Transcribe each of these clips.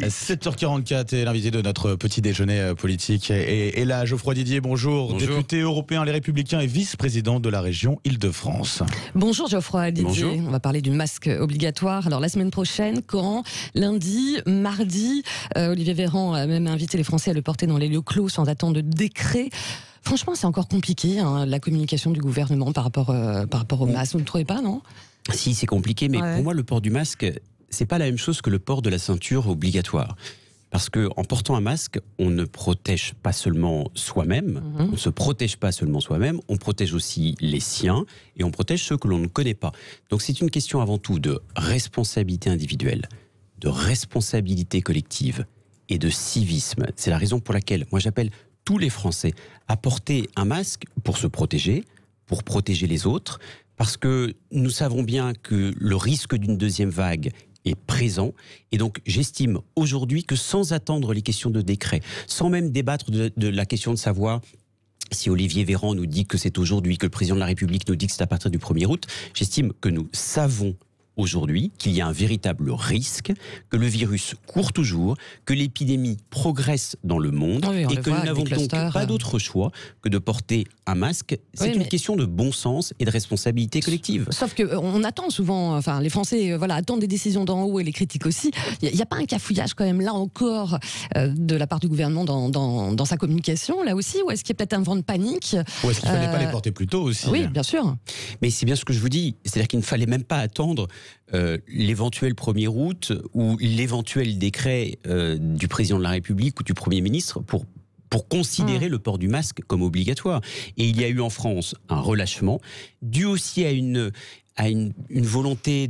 7h44 et l'invité de notre petit déjeuner politique est là. Geoffroy Didier, bonjour. Député européen Les Républicains et vice-président de la région Île-de-France. Bonjour Geoffroy Didier. Bonjour. On va parler du masque obligatoire. Alors la semaine prochaine, quand lundi, mardi, Olivier Véran a même invité les Français à le porter dans les lieux clos sans attendre de décret. Franchement, c'est encore compliqué, la communication du gouvernement par rapport au masque. Vous ne trouvez pas, non ? Si, c'est compliqué, mais pour moi, le port du masque, c'est pas la même chose que le port de la ceinture obligatoire. Parce que en portant un masque, on ne protège pas seulement soi-même, on ne se protège pas seulement soi-même, on protège aussi les siens et on protège ceux que l'on ne connaît pas. Donc c'est une question avant tout de responsabilité individuelle, de responsabilité collective et de civisme. C'est la raison pour laquelle moi j'appelle tous les Français à porter un masque pour se protéger, pour protéger les autres, parce que nous savons bien que le risque d'une deuxième vague est présent. Et donc, j'estime aujourd'hui que sans attendre les questions de décret, sans même débattre de la question de savoir si Olivier Véran nous dit que c'est aujourd'hui, que le président de la République nous dit que c'est à partir du 1er août, j'estime que nous savons aujourd'hui qu'il y a un véritable risque, que le virus court toujours, que l'épidémie progresse dans le monde et que nous n'avons donc pas d'autre choix que de porter un masque. C'est une question de bon sens et de responsabilité collective. Sauf qu'on attend souvent, enfin les Français attendent des décisions d'en haut et les critiquent aussi. Il n'y a pas un cafouillage quand même là encore de la part du gouvernement dans sa communication là aussi, ou est-ce qu'il y a peut-être un vent de panique? Ou est-ce qu'il ne fallait pas les porter plus tôt aussi? Oui, bien sûr. Mais c'est bien ce que je vous dis, c'est-à-dire qu'il ne fallait même pas attendre l'éventuel 1er août ou l'éventuel décret du président de la République ou du Premier ministre pour considérer le port du masque comme obligatoire. Et il y a eu en France un relâchement, dû aussi à une volonté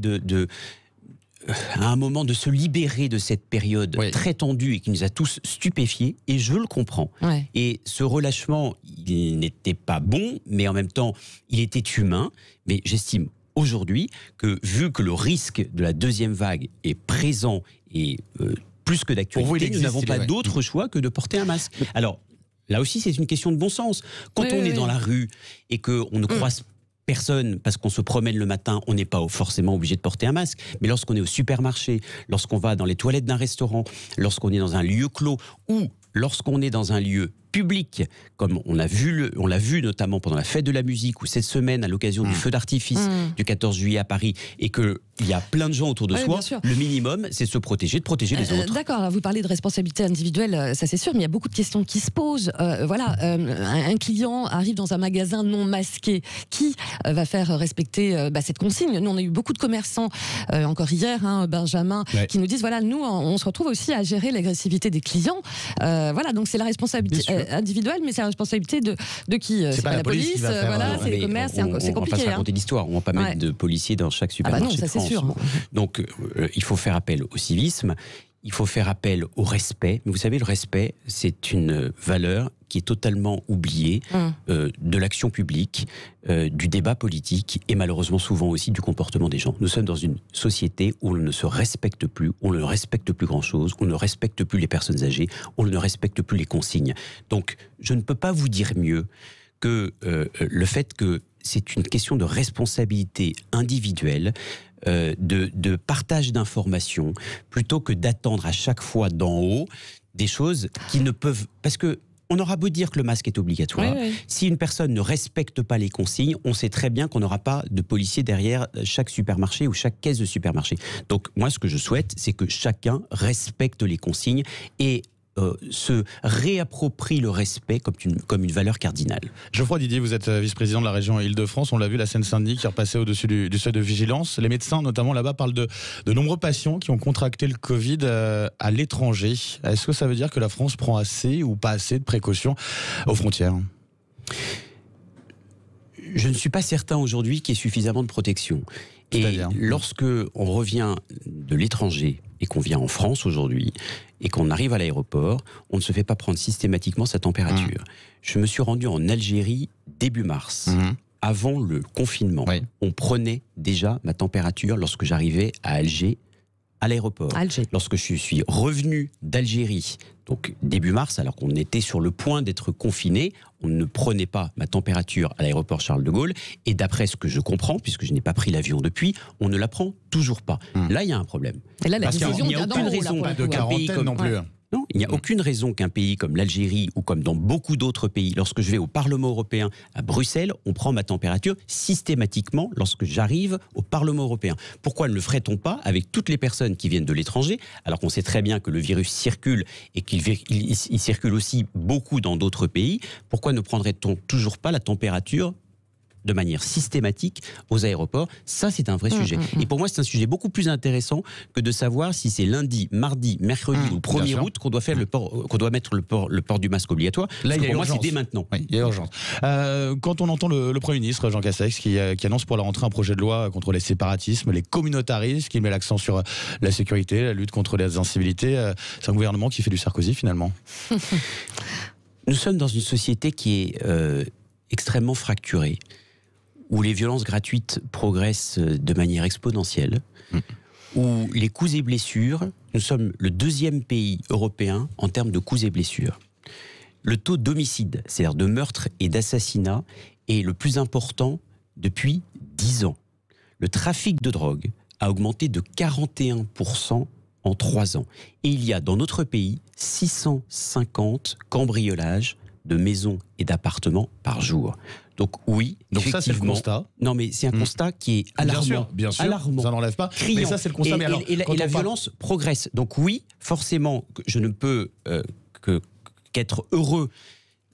à un moment de se libérer de cette période très tendue et qui nous a tous stupéfiés, et je le comprends. Et ce relâchement, il n'était pas bon, mais en même temps, il était humain. Mais j'estime aujourd'hui que, vu que le risque de la deuxième vague est présent et plus que d'actualité, nous n'avons pas d'autre choix que de porter un masque. Alors, là aussi, c'est une question de bon sens. Quand on est dans la rue et qu'on ne croise personne, parce qu'on se promène le matin, on n'est pas forcément obligé de porter un masque. Mais lorsqu'on est au supermarché, lorsqu'on va dans les toilettes d'un restaurant, lorsqu'on est dans un lieu clos ou lorsqu'on est dans un lieu public, comme on l'a vu notamment pendant la fête de la musique ou cette semaine à l'occasion du feu d'artifice du 14 juillet à Paris, et qu'il y a plein de gens autour de soi, le minimum, c'est de se protéger, de protéger les autres. D'accord, vous parlez de responsabilité individuelle, ça c'est sûr, mais il y a beaucoup de questions qui se posent. Un client arrive dans un magasin non masqué, qui va faire respecter cette consigne? Nous, on a eu beaucoup de commerçants, encore hier, Benjamin, qui nous disent, nous, on se retrouve aussi à gérer l'agressivité des clients. Donc c'est la responsabilité individuelle, mais c'est la responsabilité de qui? C'est pas la police, c'est le commerce, c'est compliqué. On va pas se raconter d'histoire, on va pas mettre de policiers dans chaque supermarché de France. Sûr. Donc il faut faire appel au civisme, il faut faire appel au respect. Mais vous savez, le respect, c'est une valeur qui est totalement oubliée de l'action publique, du débat politique et malheureusement souvent aussi du comportement des gens. Nous sommes dans une société où on ne se respecte plus, on ne respecte plus grand-chose, on ne respecte plus les personnes âgées, on ne respecte plus les consignes. Donc je ne peux pas vous dire mieux que le fait que c'est une question de responsabilité individuelle, de partage d'informations, plutôt que d'attendre à chaque fois d'en haut des choses qui ne peuvent... Parce que on aura beau dire que le masque est obligatoire, si une personne ne respecte pas les consignes, on sait très bien qu'on n'aura pas de policiers derrière chaque supermarché ou chaque caisse de supermarché. Donc moi, ce que je souhaite, c'est que chacun respecte les consignes et se réapproprie le respect comme une valeur cardinale. Geoffroy Didier, vous êtes vice-président de la région Île-de-France. On l'a vu, la Seine-Saint-Denis qui est repassée au-dessus du seuil de vigilance. Les médecins, notamment là-bas, parlent de nombreux patients qui ont contracté le Covid à l'étranger. Est-ce que ça veut dire que la France prend assez ou pas assez de précautions aux frontières ? Je ne suis pas certain aujourd'hui qu'il y ait suffisamment de protection. Et lorsque on revient de l'étranger et qu'on vient en France aujourd'hui et qu'on arrive à l'aéroport, on ne se fait pas prendre systématiquement sa température. Je me suis rendu en Algérie début mars. Avant le confinement, on prenait déjà ma température lorsque j'arrivais à Alger à l'aéroport. Alger. Lorsque je suis revenu d'Algérie, donc début mars, alors qu'on était sur le point d'être confiné, on ne prenait pas ma température à l'aéroport Charles de Gaulle. Et d'après ce que je comprends, puisque je n'ai pas pris l'avion depuis, on ne la prend toujours pas. Là, il y a un problème. Et là, la Parce qu'il décision n'y a vient d'en aucune haut, là, raison pour le Pas de coup. quarantaine non plus. Non, il n'y a aucune raison qu'un pays comme l'Algérie ou comme dans beaucoup d'autres pays, lorsque je vais au Parlement européen à Bruxelles, on prend ma température systématiquement lorsque j'arrive au Parlement européen. Pourquoi ne le ferait-on pas avec toutes les personnes qui viennent de l'étranger, alors qu'on sait très bien que le virus circule et qu'il circule aussi beaucoup dans d'autres pays? Pourquoi ne prendrait-on toujours pas la température de manière systématique aux aéroports? Ça, c'est un vrai sujet. Et pour moi, c'est un sujet beaucoup plus intéressant que de savoir si c'est lundi, mardi, mercredi ou 1er août qu'on doit faire qu'on doit mettre le port du masque obligatoire. Là, Parce que il y a pour moi, c'est urgence. dès maintenant. Oui, il y a urgence. Quand on entend le Premier ministre, Jean Castex, qui annonce pour la rentrée un projet de loi contre les séparatismes, les communautarismes, qui met l'accent sur la sécurité, la lutte contre les incivilités, c'est un gouvernement qui fait du Sarkozy, finalement. Nous sommes dans une société qui est extrêmement fracturée, où les violences gratuites progressent de manière exponentielle, où les coups et blessures, nous sommes le 2e pays européen en termes de coups et blessures. Le taux d'homicide, c'est-à-dire de meurtre et d'assassinat, est le plus important depuis 10 ans. Le trafic de drogue a augmenté de 41% en 3 ans. Et il y a dans notre pays 650 cambriolages de maisons et d'appartements par jour. Donc oui, donc ça c'est le constat. Non mais c'est un constat qui est alarmant. Bien sûr, alarmant, ça n'enlève pas. criant. Mais ça c'est le constat. Et la violence progresse. Donc oui, forcément, je ne peux qu'être heureux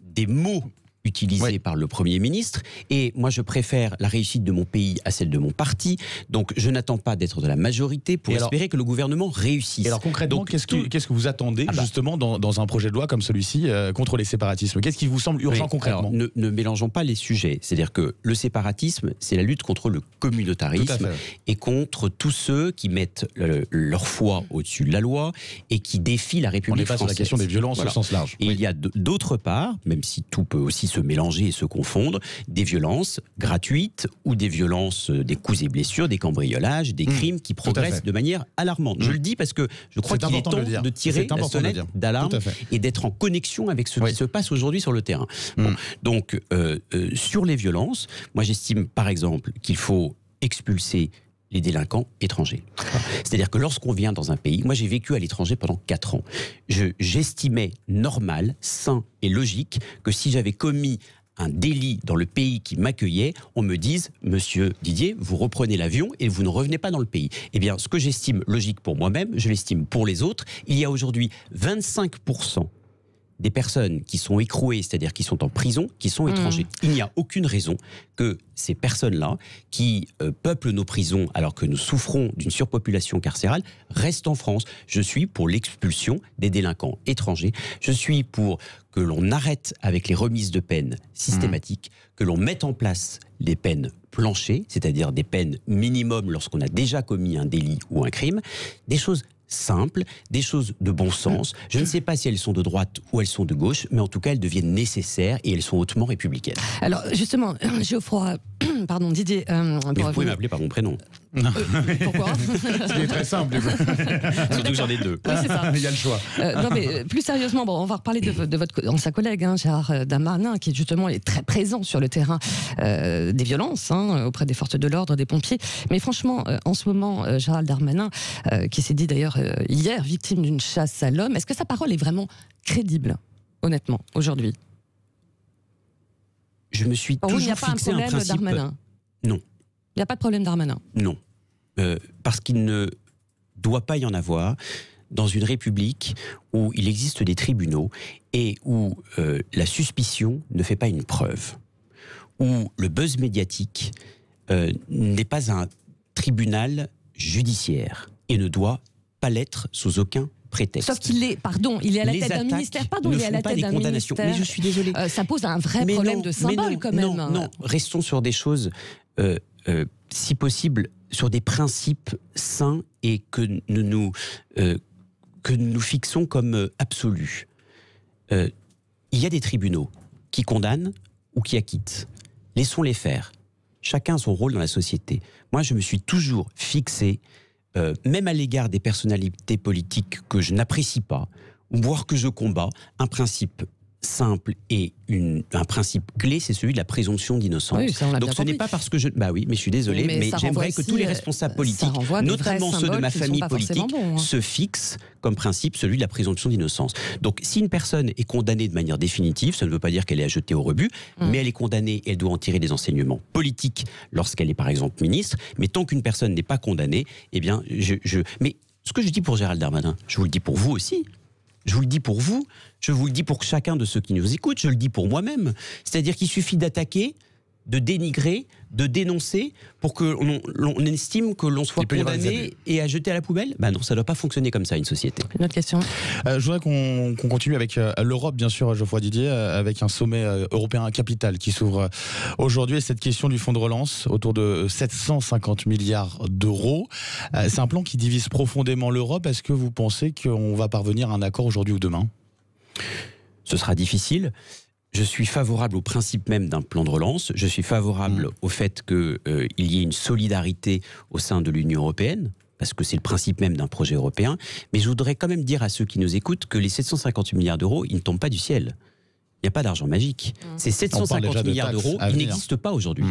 des mots utilisés par le Premier ministre. Et moi, je préfère la réussite de mon pays à celle de mon parti. Donc, je n'attends pas d'être de la majorité pour espérer que le gouvernement réussisse. Et alors, concrètement, qu'est-ce que vous attendez justement dans un projet de loi comme celui-ci contre les séparatismes? Qu'est-ce qui vous semble urgent concrètement? Alors, ne mélangeons pas les sujets. C'est-à-dire que le séparatisme, c'est la lutte contre le communautarisme et contre tous ceux qui mettent leur foi au-dessus de la loi et qui défient la République française. On est pas sur la question des violences au sens large. Et il y a d'autre part, même si tout peut aussi se mélanger et se confondre, des violences gratuites ou des violences, des coups et blessures, des cambriolages, des crimes qui progressent de manière alarmante. Je le dis parce que je crois qu'il est temps de tirer la sonnette d'alarme et d'être en connexion avec ce qui se passe aujourd'hui sur le terrain. Bon, donc, sur les violences, moi j'estime par exemple qu'il faut expulser les délinquants étrangers. C'est-à-dire que lorsqu'on vient dans un pays, moi j'ai vécu à l'étranger pendant 4 ans, j'estimais normal, sain et logique que si j'avais commis un délit dans le pays qui m'accueillait, on me dise « Monsieur Didier, vous reprenez l'avion et vous ne revenez pas dans le pays ». Eh bien, ce que j'estime logique pour moi-même, je l'estime pour les autres. Il y a aujourd'hui 25% des personnes qui sont écrouées, c'est-à-dire qui sont en prison, qui sont étrangers. Il n'y a aucune raison que ces personnes-là, qui peuplent nos prisons alors que nous souffrons d'une surpopulation carcérale, restent en France. Je suis pour l'expulsion des délinquants étrangers. Je suis pour que l'on arrête avec les remises de peine systématiques, que l'on mette en place les peines planchées, c'est-à-dire des peines minimum lorsqu'on a déjà commis un délit ou un crime, des choses simples, des choses de bon sens. Je ne sais pas si elles sont de droite ou elles sont de gauche, mais en tout cas, elles deviennent nécessaires et elles sont hautement républicaines. Alors, justement, Geoffroy, pardon, Didier... mais vous pouvez m'appeler par mon prénom. Pourquoi? C'est très simple. Surtout que j'en ai 2. Oui, c'est ça. Il y a le choix. Non, mais plus sérieusement, bon, on va reparler de votre ancien collègue, Gérald Darmanin, qui justement est très présent sur le terrain des violences, auprès des forces de l'ordre, des pompiers. Mais franchement, en ce moment, Gérald Darmanin, qui s'est dit d'ailleurs hier victime d'une chasse à l'homme, est-ce que sa parole est vraiment crédible, honnêtement, aujourd'hui? Je me suis toujours fixé un principe. Darmanin. Non. Il n'y a pas de problème Darmanin? Non. Parce qu'il ne doit pas y en avoir dans une république où il existe des tribunaux et où la suspicion ne fait pas une preuve. Où le buzz médiatique n'est pas un tribunal judiciaire et ne doit pas l'être sous aucun prétexte. Sauf qu'il est, il est à la tête d'un ministère. Il est à la tête d'un ministère. Mais je suis désolé. Ça pose un vrai problème de symbole quand même. Non, restons sur des choses, si possible, sur des principes sains et que nous fixons comme absolus. Il y a des tribunaux qui condamnent ou qui acquittent. Laissons-les faire. Chacun a son rôle dans la société. Moi, je me suis toujours fixé même à l'égard des personnalités politiques que je n'apprécie pas, voire que je combats, un principe simple et un principe clé, c'est celui de la présomption d'innocence. Oui, ça, on l'a donc bien ce n'est compris. pas parce que je... Bah oui, mais je suis désolé, mais j'aimerais que tous les responsables politiques, notamment ceux de ma famille politique, se fixent comme principe celui de la présomption d'innocence. Donc si une personne est condamnée de manière définitive, ça ne veut pas dire qu'elle est à jeter au rebut, mais elle est condamnée et elle doit en tirer des enseignements politiques lorsqu'elle est par exemple ministre, mais tant qu'une personne n'est pas condamnée, eh bien Mais ce que je dis pour Gérald Darmanin, je vous le dis pour vous aussi. Je vous le dis pour vous, je vous le dis pour chacun de ceux qui nous écoutent, je le dis pour moi-même. C'est-à-dire qu'il suffit d'attaquer, de dénigrer, de dénoncer pour que l'on estime que l'on soit condamné et à jeter à la poubelle. Ben non, ça ne doit pas fonctionner comme ça, une société. Une autre question. Je voudrais qu'on continue avec l'Europe, bien sûr, Geoffroy Didier, avec un sommet européen capital qui s'ouvre aujourd'hui. Et cette question du fonds de relance, autour de 750 milliards d'euros. C'est un plan qui divise profondément l'Europe. Est-ce que vous pensez qu'on va parvenir à un accord aujourd'hui ou demain ? Ce sera difficile. Je suis favorable au principe même d'un plan de relance. Je suis favorable au fait qu'il y ait une solidarité au sein de l'Union européenne, parce que c'est le principe même d'un projet européen. Mais je voudrais quand même dire à ceux qui nous écoutent que les 750 milliards d'euros, ils ne tombent pas du ciel. Il n'y a pas d'argent magique. Ces 750 milliards d'euros, ils n'existent pas aujourd'hui.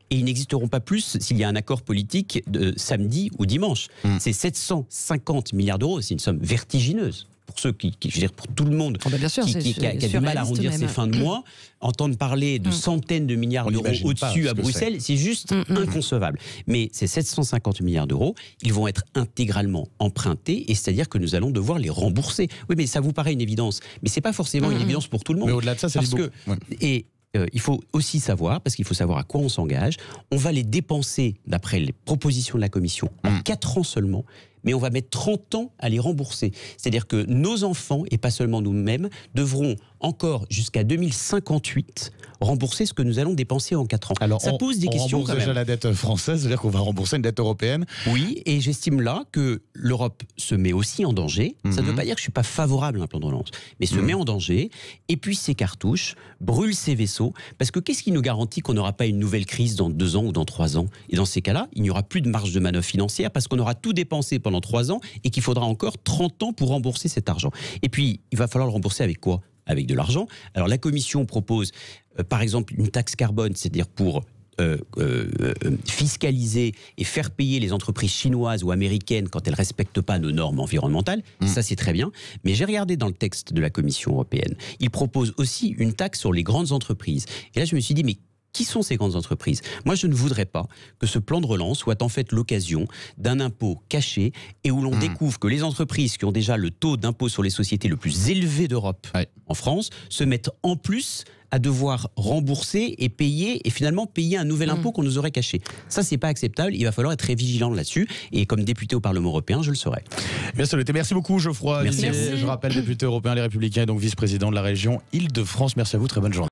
Et ils n'existeront pas plus s'il y a un accord politique de samedi ou dimanche. Ces 750 milliards d'euros, c'est une somme vertigineuse. Pour ceux je veux dire, pour tout le monde bien sûr, qui a du mal à arrondir ses fins de mois, entendre parler de centaines de milliards d'euros au-dessus à Bruxelles, c'est juste inconcevable. Mais ces 750 milliards d'euros, ils vont être intégralement empruntés, et c'est-à-dire que nous allons devoir les rembourser. Oui, mais ça vous paraît une évidence, mais c'est pas forcément une évidence pour tout le monde. Mais au-delà de ça, c'est il faut aussi savoir, parce qu'il faut savoir à quoi on s'engage, on va les dépenser, d'après les propositions de la Commission, en 4 ans seulement, mais on va mettre 30 ans à les rembourser. C'est-à-dire que nos enfants, et pas seulement nous-mêmes, devront encore jusqu'à 2058 rembourser ce que nous allons dépenser en 4 ans. Alors, ça pose des questions rembourse déjà la dette française, c'est-à-dire qu'on va rembourser une dette européenne. Oui, et j'estime là que l'Europe se met aussi en danger. Ça ne veut pas dire que je ne suis pas favorable à un plan de relance, mais se met en danger, épuise ses cartouches, brûle ses vaisseaux, parce que qu'est-ce qui nous garantit qu'on n'aura pas une nouvelle crise dans 2 ans ou dans 3 ans ? Et dans ces cas-là, il n'y aura plus de marge de manœuvre financière, parce qu'on aura tout dépensé pendant 3 ans, et qu'il faudra encore 30 ans pour rembourser cet argent. Et puis, il va falloir le rembourser avec quoi ? Avec de l'argent. Alors la Commission propose par exemple une taxe carbone, c'est-à-dire pour fiscaliser et faire payer les entreprises chinoises ou américaines quand elles ne respectent pas nos normes environnementales. Ça, c'est très bien. Mais j'ai regardé dans le texte de la Commission européenne, il propose aussi une taxe sur les grandes entreprises. Et là, je me suis dit, mais qui sont ces grandes entreprises ? Moi, je ne voudrais pas que ce plan de relance soit en fait l'occasion d'un impôt caché et où l'on découvre que les entreprises qui ont déjà le taux d'impôt sur les sociétés le plus élevé d'Europe en France se mettent en plus à devoir rembourser et payer, et finalement payer un nouvel impôt qu'on nous aurait caché. Ça, c'est pas acceptable. Il va falloir être très vigilant là-dessus. Et comme député au Parlement européen, je le serai. Bien sûr, merci beaucoup, Geoffroy. Merci. Je rappelle, député européen Les Républicains et donc vice-président de la région Île-de-France. Merci à vous, très bonne journée.